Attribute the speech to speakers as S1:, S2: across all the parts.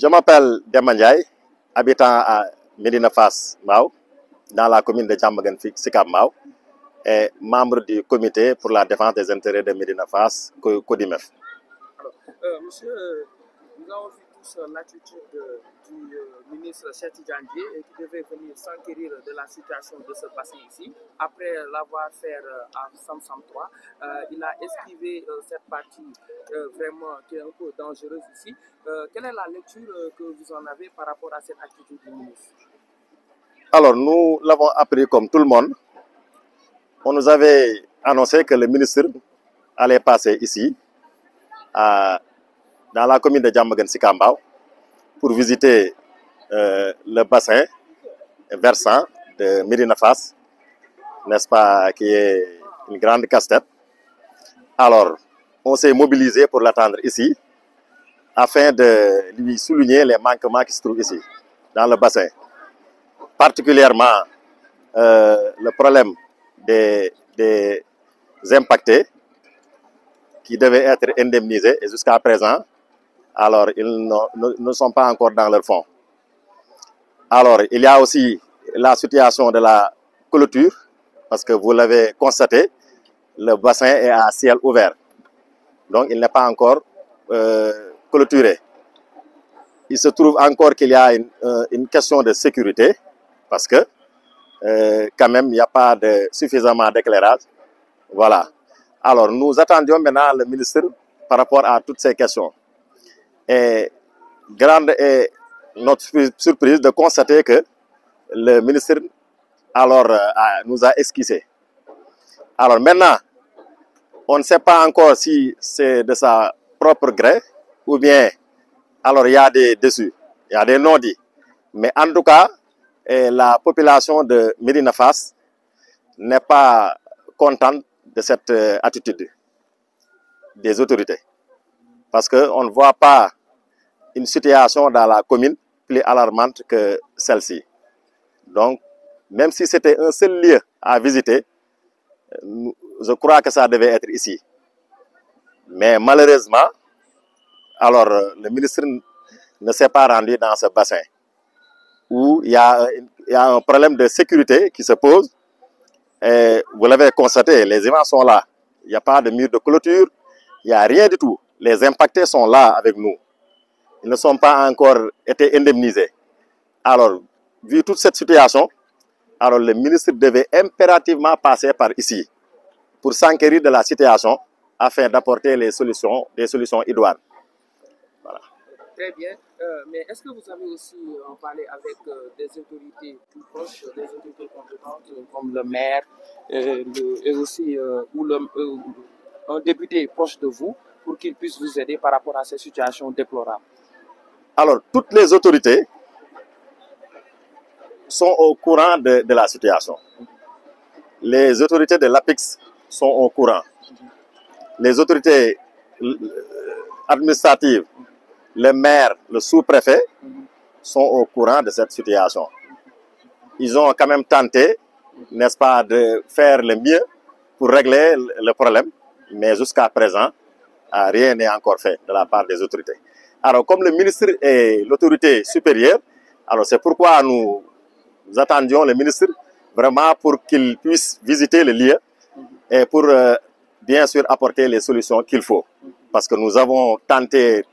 S1: Je m'appelle Demba Ndiaye, habitant à Médina Fass Mbao, dans la commune de Diamaguène Sicap Mbao, et membre du comité pour la défense des intérêts de Médina Fass, CODIMEF.
S2: Alors, monsieur, nous avons vu tous l'attitude du ministre Cheikh Tidiane Dièye qui devait venir s'enquérir de la situation de ce bassin ici. Après l'avoir fait à Samsam 3, il a esquivé cette partie vraiment qui est un peu dangereuse ici. Quelle est la lecture que vous en avez par rapport à cette attitude du ministre?
S1: Alors, nous l'avons appris comme tout le monde. On nous avait annoncé que le ministre allait passer ici, dans la commune de Diamaguène Sicap Mbao, pour visiter le bassin versant de Médina Fass, n'est-ce pas, qui est une grande casse-tête. Alors, on s'est mobilisé pour l'attendre ici, afin de lui souligner les manquements qui se trouvent ici, dans le bassin. Particulièrement, le problème des impactés qui devaient être indemnisés, et jusqu'à présent, alors ils ne sont pas encore dans leur fonds. Alors, il y a aussi la situation de la clôture, parce que vous l'avez constaté, le bassin est à ciel ouvert. Donc, il n'est pas encore clôturé. Il se trouve encore qu'il y a une question de sécurité, parce que quand même, il n'y a pas suffisamment d'éclairage. Voilà. Alors, nous attendions maintenant le ministre par rapport à toutes ces questions. Et grande est notre surprise de constater que le ministre alors nous a esquissé. Alors maintenant, on ne sait pas encore si c'est de sa propre gré ou bien alors il y a des déçus, il y a des non-dits. Mais en tout cas, la population de Médina Fass n'est pas contente de cette attitude des autorités. Parce qu'on ne voit pas une situation dans la commune plus alarmante que celle-ci. Donc, même si c'était un seul lieu à visiter, je crois que ça devait être ici. Mais malheureusement, alors le ministre ne s'est pas rendu dans ce bassin où il y a un problème de sécurité qui se pose. Et vous l'avez constaté, les images sont là. Il n'y a pas de mur de clôture, il n'y a rien du tout. Les impactés sont là avec nous. Ils ne sont pas encore été indemnisés. Alors, vu toute cette situation, alors le ministre devait impérativement passer par ici pour s'enquérir de la situation afin d'apporter des solutions idoines. Voilà.
S2: Très bien. Mais est-ce que vous avez aussi parlé avec des autorités plus proches, des autorités compétentes comme le maire et aussi un député proche de vous pour qu'il puisse vous aider par rapport à ces situations déplorables?
S1: Alors, toutes les autorités sont au courant de la situation. Les autorités de l'APIX sont au courant. Les autorités administratives, le maire, le sous-préfet sont au courant de cette situation. Ils ont quand même tenté, n'est-ce pas, de faire le mieux pour régler le problème, mais jusqu'à présent, rien n'est encore fait de la part des autorités. Alors, comme le ministre est l'autorité supérieure, alors c'est pourquoi nous attendions le ministre vraiment pour qu'il puisse visiter le lieu et pour bien sûr apporter les solutions qu'il faut. Parce que nous avons tenté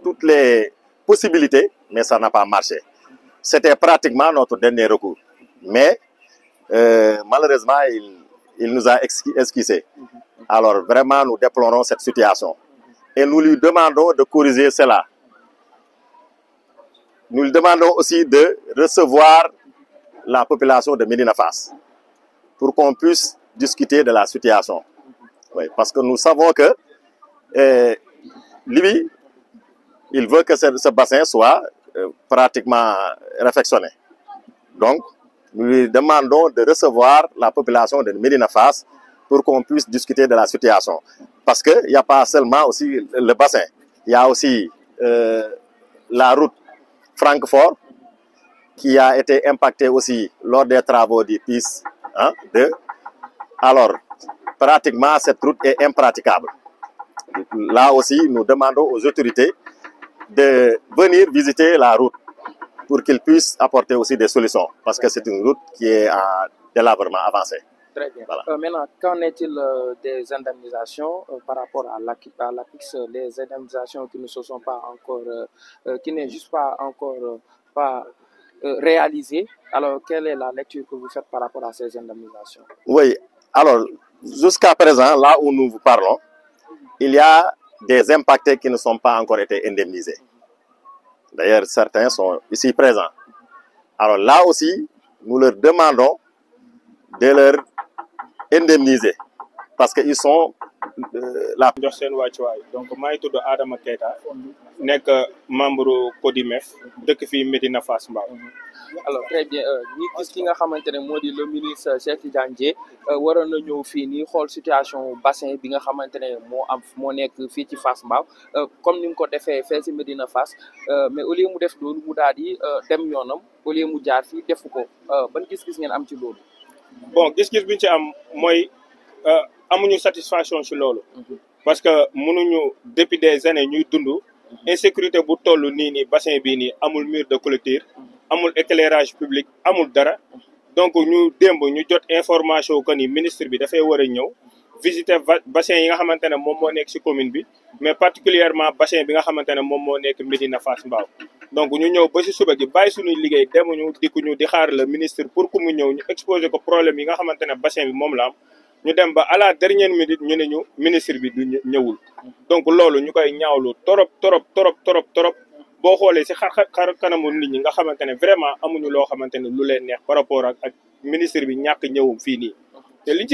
S1: toutes les possibilités, mais ça n'a pas marché. C'était pratiquement notre dernier recours. Mais malheureusement, il nous a esquissé. Alors vraiment, nous déplorons cette situation. Et nous lui demandons de corriger cela. Nous lui demandons aussi de recevoir la population de Médina Fass pour qu'on puisse discuter de la situation. Oui, parce que nous savons que lui, il veut que ce bassin soit pratiquement réfectionné. Donc, nous lui demandons de recevoir la population de Médina Fass pour qu'on puisse discuter de la situation. Parce qu'il n'y a pas seulement aussi le bassin, il y a aussi la route Francfort qui a été impactée aussi lors des travaux du PIS 2. Alors, pratiquement, cette route est impraticable. Là aussi, nous demandons aux autorités de venir visiter la route pour qu'ils puissent apporter aussi des solutions, parce que c'est une route qui est en délabrement avancé.
S2: Très bien.
S1: Voilà.
S2: Maintenant, qu'en est-il des indemnisations par rapport à l'APIX, les indemnisations qui ne se sont pas encore, qui n'est juste pas encore réalisées? Alors, quelle est la lecture que vous faites par rapport à ces indemnisations?
S1: Oui, alors, jusqu'à présent, là où nous vous parlons, il y a des impactés qui ne sont pas encore été indemnisés. D'ailleurs, certains sont ici présents. Alors là aussi, nous leur demandons de leur indemniser parce qu'ils sont la.
S3: Donc maa ngi tudd Adama Keita nekk membre CODIMEF dëkk fii Médina Fass Mbao.
S2: Alors très bien ñi gis ki nga xamante ne moo di le ministre Cheikh Tidiane Dièye waroon na ñëw fii nii xool situation bassin bi nga xamante ne moo nekk fii ci Fass Mbao comme ni mu ko defee fee si Médina Fass mais au lieu mu def loolu mu daal di dem yoonam au lieu mu jaar fii defu ko ban gis-gis ngeen am ci loolu.
S3: Bon gis-gis bi ñu ci am mooy amuñu satisfaction ci loolu. Parce que mënuñu depuis des années ñuy dund insécurité bu toll nii bassin bii nii amul mur de clôture amul éclairage public amul dara donc ñu démb ñu jot information que ni ministre bi dafay war a ñëw visiter bassin yi nga xamante ne moom moo nekk ci commune bi mais particulièrement bassin bi nga xamante ne moom moo nekk Médina Fass Mbao donc ñu ñëw ba ci suba gi bàyyi suñuy liggéey demuñu dikkuñu di xaar le ministre pour que mu ñëw ñu exposer ko problème yi nga xamante ne bassin bi moom la am ñu dem ba à la dernière minute ñu ne ñu ministre bi du ñëwul donc loolu ñu koy ñaawlu torop boo xoolee ci xar kanamu nit ñi nga xamante ne vraiment amuñu loo xamante ne lu leen neex par rapport ak ministre bi ñàkk ñëwum fii nii te liñ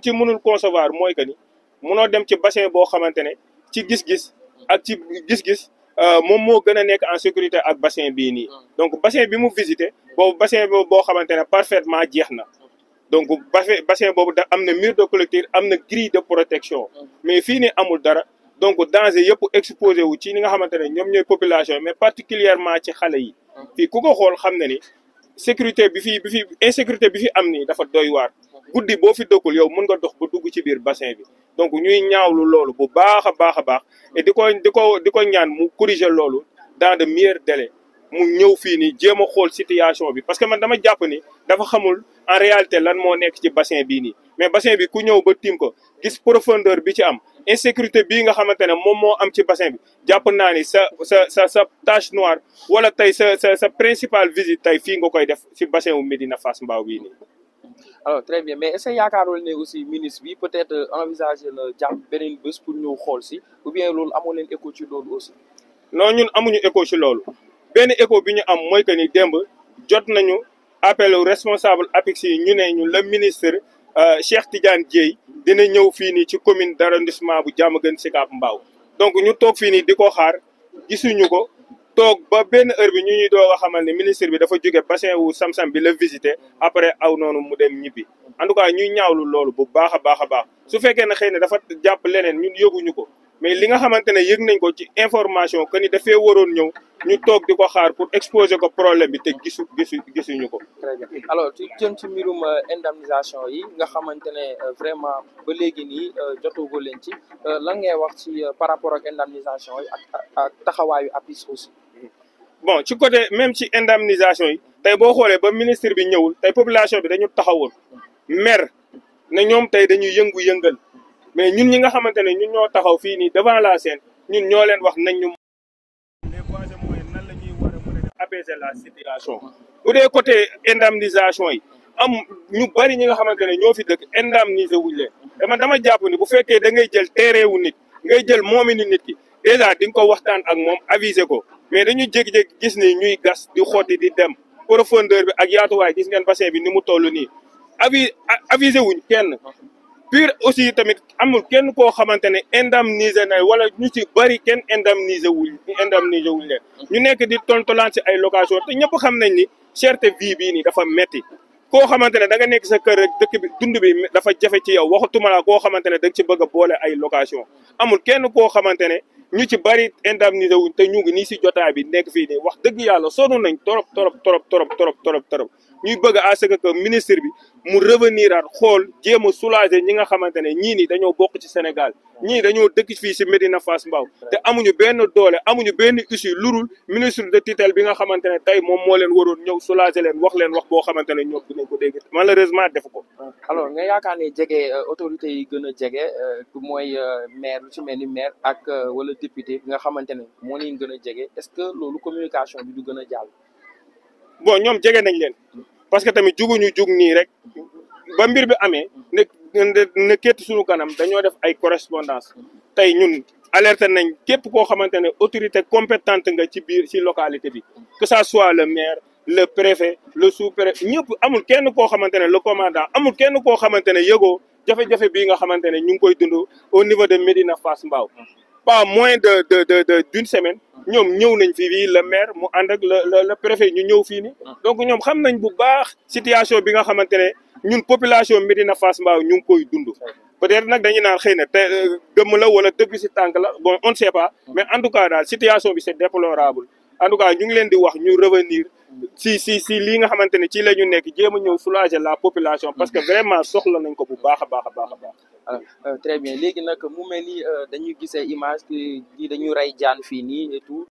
S3: ci mënul concevoir mooy que ni mënoo dem ci bassin boo xamante ne ci gis-gis ak ci gis-gis moom moo gën a nekk en sécurité ak bassin bii nii donc bassin bi mu visité boobu bassin boo xamante ne parfaitement jeex na donc bassin boobu da am na mur de clôture am na grille de protection mais fii nii amul dara donc danger yëpp exposé wu ci ni nga xamante ne ñoom ñooy population mais particulièrement ci xale yi fii ku ko xool xam ne ni sécurité bi fi insécurité bi fi am nii dafa doy waar guddi boo fi dëkkul yow mën nga dox ba dugg ci biir bassin bi donc ñuy ñaawlu loolu bu baax a baax et di ko ñaan mu corriger loolu dans de meilleurs délais mu ñëw fii nii jéem a xool situation bi parce que man dama jàpp ni dafa xamul en réalité lan moo nekk ci bassin bii nii mais bassin bi ku ñëw ba tiim ko gis profondeur bi ci am insécurité bii nga xamante ne moom moo am ci bassin bi jàpp naa ni sa tache noire wala tey sa principale visite tey fii nga koy def ci bassin wu Médina Fass Mbao bii nii.
S2: Alors très bien mais est-ce que yaakaarul ne aussi ministre bi peut-être envisager na jàpp beneen bés pour ñëw xool si ou bien loolu amoo leen écho ci loolu aussi.
S3: non ñun amuñu écho ci loolu benn écho bi ñu am mooy que ni démb jot nañu appel responsable APIX yi ñu ne ñu le ministre Cheikh Tidiane Dièye dina ñëw fii nii ci commune d'arrondissement bu Diamaguène Sicap Mbao donc ñu toog fii nii di ko xaar gisuñu ko toog ba benn heure bi ñu ñuy doog a xamal ne ministre bi dafa jóge bassin wu Sam-Sam bi la visiter après aw noonu mu dem ñibbi en tout cas ñuy ñaawlu loolu bu baax a baax su fekkee ne xëy na dafa jàpp leneen ñun yëguñu ko mais li nga xamante ne yëg nañ ko ci information que ni dafee waroon ñëw ñu toog di ko xaar pour exposer ko problème bi te gisuñu ko.
S2: très bien alors ci jëm ci mbirum indemnisation yi nga xamante ne vraiment ba léegi nii jotagoo leen ci lan ngay wax ci par rapport ak indemnisation yi ak taxawaayu APIX aussi.
S3: bon ci côté même ci indemnisation yi tey boo xoolee ba ministre bi ñëwul tey population bi dañu taxawoon mer na ñoom tey dañuy yëngal mais ñun ñi nga xamante ne ñun ñoo taxaw fii nii devant la scène ñun ñoo leen wax nañ ñu. les voies et moyens nan la ñuy war a mën a apaiser la situation. bu dee côté indemnisation yi am ñu bari ñi nga xamante ne ñoo fi dëkk indemniser wuñ leen dama jàpp ni bu fekkee da ngay jël terrain wu nit ngay jël moominu nit ki déjà di nga ko waxtaan ak moom aviser ko mais dañu jékki-jékki gis ni ñuy gas di xotti di dem profondeur bi ak yaatuwaay gis ngeen bassin bi ni mu toll nii aviser wuñ kenn. pire aussi tamit amul kenn koo xamante ne indemniser na wala ñu ci bari kenn indemniser wuñ leen ñu nekk di tontolaan ci ay location te ñëpp xam nañ ni cherté vie bii nii dafa metti koo xamante ne da nga nekk sa kër rek dëkk bi dund bi dafa jafe ci yow waxatuma la koo xamante ne da nga ci bëgg a boole ay location amul kenn koo xamante ne ñu ci bari indemnisé wuñ te ñu ngi nii si jotaay bi nekk fii nii wax dëgg yàlla sonn nañ torop ñuy bëgg à ce que ministre bi mu revenir at xool jéem a soulager ñi nga xamante ne ñii nii dañoo bokk ci Sénégal ñii dañoo dëkk fii si Médina Fass Mbao te amuñu benn doole amuñu benn issue lurul ministre de tutelle bi nga xamante ne tey moom moo leen waroon ñëw soulager leen wax boo xamante ne ñoom dinañ ko dégg malheureusement defu ko.
S2: alors nga yaakaar ne jege autorités yi gën a jege mooy maire lu ci mel ni maire ak wala député bi nga xamante ne moo leen gën a jege est-ce que loolu communication bi du gën a jàll.
S3: bon ñoom jege nañ leen parce que tamit juguñu jug nii rek ba mbir bi amee ne kétti suñu kanam dañoo def ay correspondance tey ñun alerté nañ képp koo xamante ne autorité compétente nga ci biir ci localité bi que ça soit le maire le préfet le sous-préfet ñëpp amul kenn koo xamante ne le commandant amul kenn koo xamante ne yëgoo jafe-jafe bii nga xamante ne ñu ngi koy dund au niveau de Médina Fass Mbao pas moins d'une semaine ñoom ñëw nañ fii le maire mu ànd ak le préfet ñu ñëw fii ni donc ñoom xam nañ bu baax situation bi nga xamante ne ñun population Médina Fass Mbao ñu ngi koy dund peut-être nag dañu naan xëy na te gëmm la wala dëgg si tànk la bon on ne sait pas mais en tout cas daal situation bi c'est déplorable en tout cas ñu ngi leen di wax ñu revenir si lii nga xamante ne ci la ñu nekk jéem a ñëw soulager la population parce que vraiment soxla nañ ko bu baax a baax.
S2: alors très bien léegi nag mu mel ni dañuy gisee image ki dañuy rey jaan fii nii et tout.